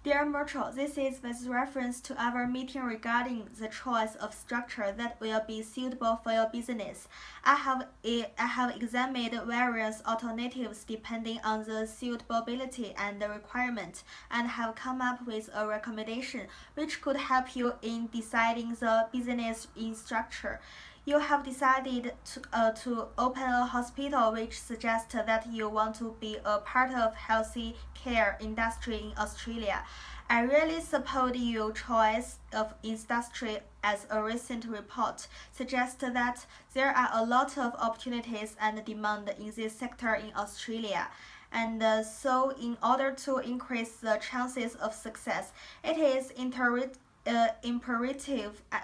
Dear Myrtle, this is with reference to our meeting regarding the choice of structure that will be suitable for your business. I have examined various alternatives depending on the suitability and the requirement, and have come up with a recommendation which could help you in deciding the business in structure. You have decided to open a hospital, which suggests that you want to be a part of healthy care industry in Australia. I really support your choice of industry, as a recent report suggests that there are a lot of opportunities and demand in this sector in Australia. And so, in order to increase the chances of success, it is imperative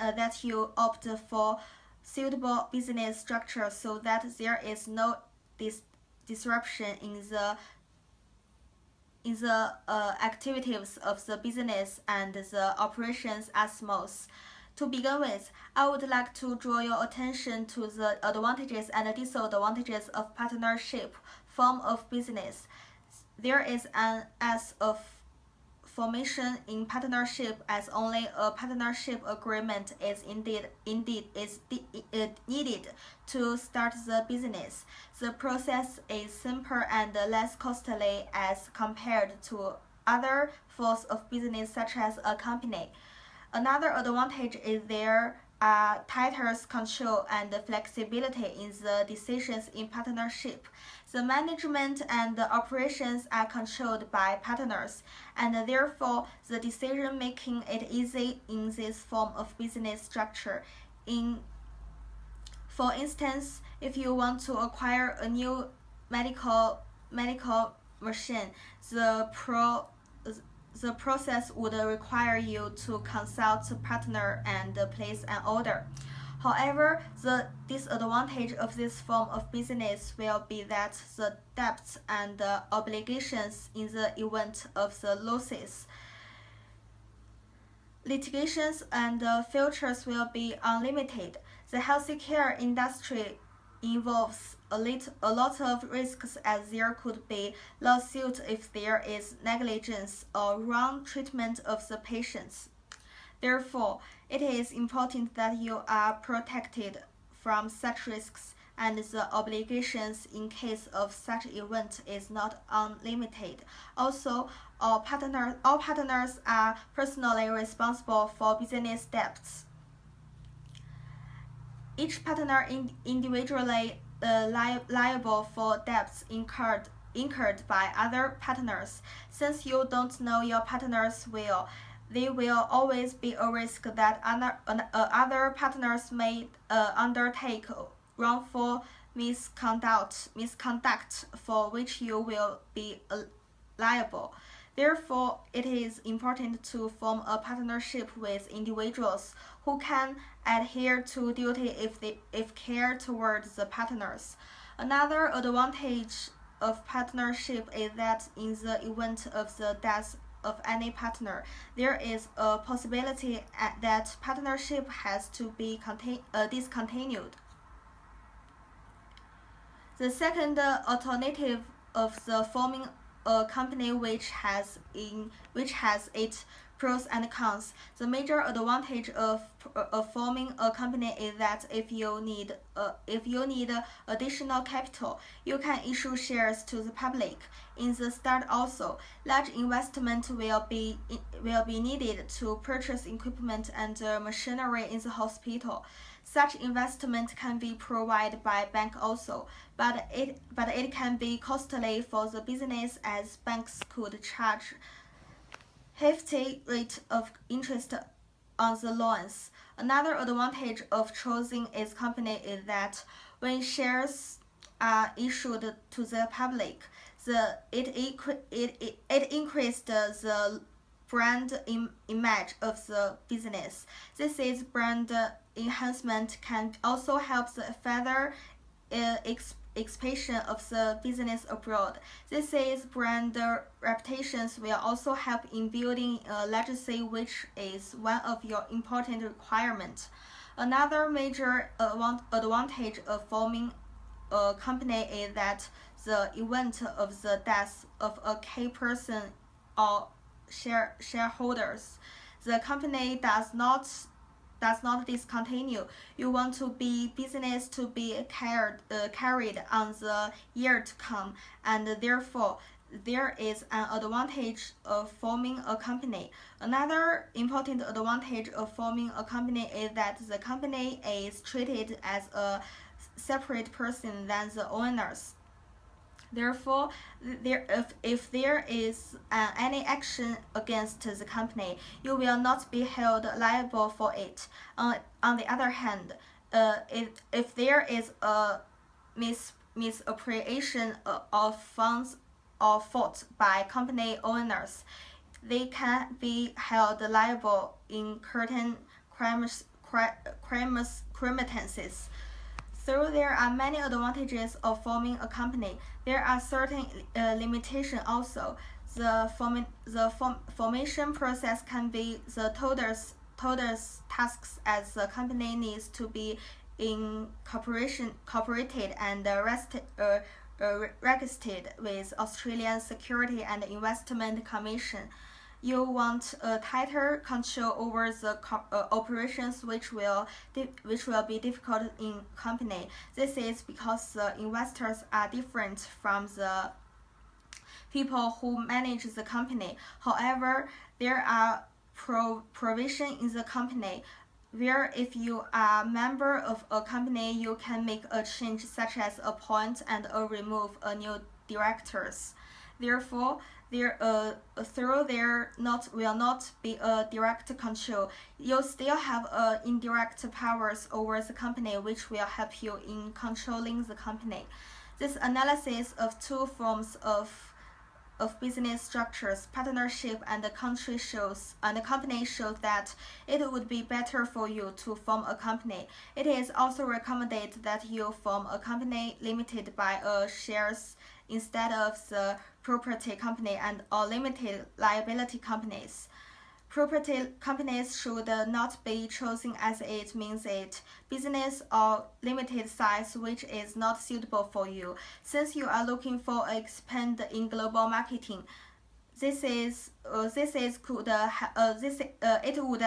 that you opt for suitable business structure so that there is no disruption in the activities of the business and the operations are smooth. To begin with, I would like to draw your attention to the advantages and disadvantages of partnership form of business. There is an S of formation in partnership, as only a partnership agreement is needed to start the business. The process is simpler and less costly as compared to other forms of business such as a company. Another advantage is there are tighter control and flexibility in the decisions in partnership. The management and the operations are controlled by partners, and therefore the decision making is easy in this form of business structure. For instance, if you want to acquire a new medical machine, the process would require you to consult a partner and place an order. However, the disadvantage of this form of business will be that the debts and obligations in the event of the losses, litigations and futures will be unlimited. The healthcare industry involves a lot of risks, as there could be lawsuits if there is negligence or wrong treatment of the patients. Therefore, it is important that you are protected from such risks, and the obligations in case of such event is not unlimited. Also, all partners are personally responsible for business debts. Each partner individually liable for debts incurred by other partners. Since you don't know your partner's will, there will always be a risk that other partners may undertake wrongful misconduct for which you will be liable. Therefore, it is important to form a partnership with individuals who can adhere to duty if care towards the partners. Another advantage of partnership is that in the event of the death of any partner, there is a possibility that partnership has to be discontinued. The second alternative of the forming a company which has its pros and cons. The major advantage of forming a company is that if you need additional capital, you can issue shares to the public. In the start also, large investment will be needed to purchase equipment and machinery in the hospital. Such investment can be provided by bank also, but it can be costly for the business, as banks could charge hefty rate of interest on the loans. Another advantage of choosing its company is that when shares are issued to the public, it increased the brand image of the business. This is brand enhancement can also help the further expansion of the business abroad. This is brand reputations will also help in building a legacy, which is one of your important requirements. Another major advantage of forming a company is that the event of the death of a key person or shareholders. The company does not discontinue. You want to be business to be carried on the year to come, and therefore there is an advantage of forming a company. Another important advantage of forming a company is that the company is treated as a separate person than the owners. Therefore, if there is any action against the company, you will not be held liable for it. On the other hand, if there is a misappropriation of funds or fault by company owners, they can be held liable in certain circumstances. Though there are many advantages of forming a company, there are certain limitations also. The formation process can be the tedious tasks, as the company needs to be incorporated and registered with Australian Security and Investment Commission. You want a tighter control over the operations, which will be difficult in company. This is because the investors are different from the people who manage the company. However, there are provision in the company where if you are a member of a company, you can make a change such as appoint and remove a new directors. Therefore, though there will not be a direct control, you still have indirect powers over the company, which will help you in controlling the company. This analysis of two forms of business structures, partnership and company shows that it would be better for you to form a company. It is also recommended that you form a company limited by shares instead of the property company and or limited liability companies. Property companies should not be chosen as it means it business or limited size which is not suitable for you. Since you are looking for expand in global marketing, it would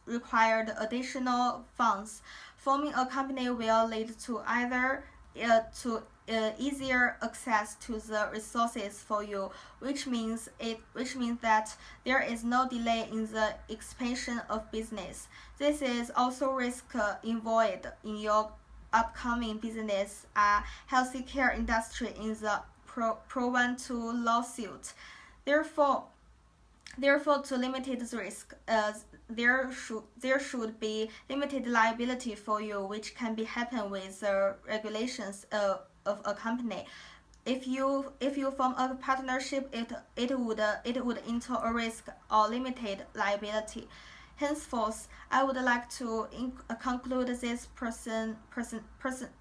required additional funds. Forming a company will lead to either easier access to the resources for you, which means that there is no delay in the expansion of business. This is also risk involved in your upcoming business. Healthcare industry in the prone to lawsuit. Therefore, to limited risk, there should be limited liability for you, which can be happen with the regulations of a company. If you form a partnership, it would enter a risk or limited liability. Henceforth, I would like to conclude this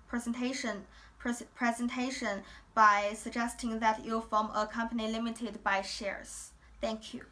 presentation by suggesting that you form a company limited by shares. Thank you.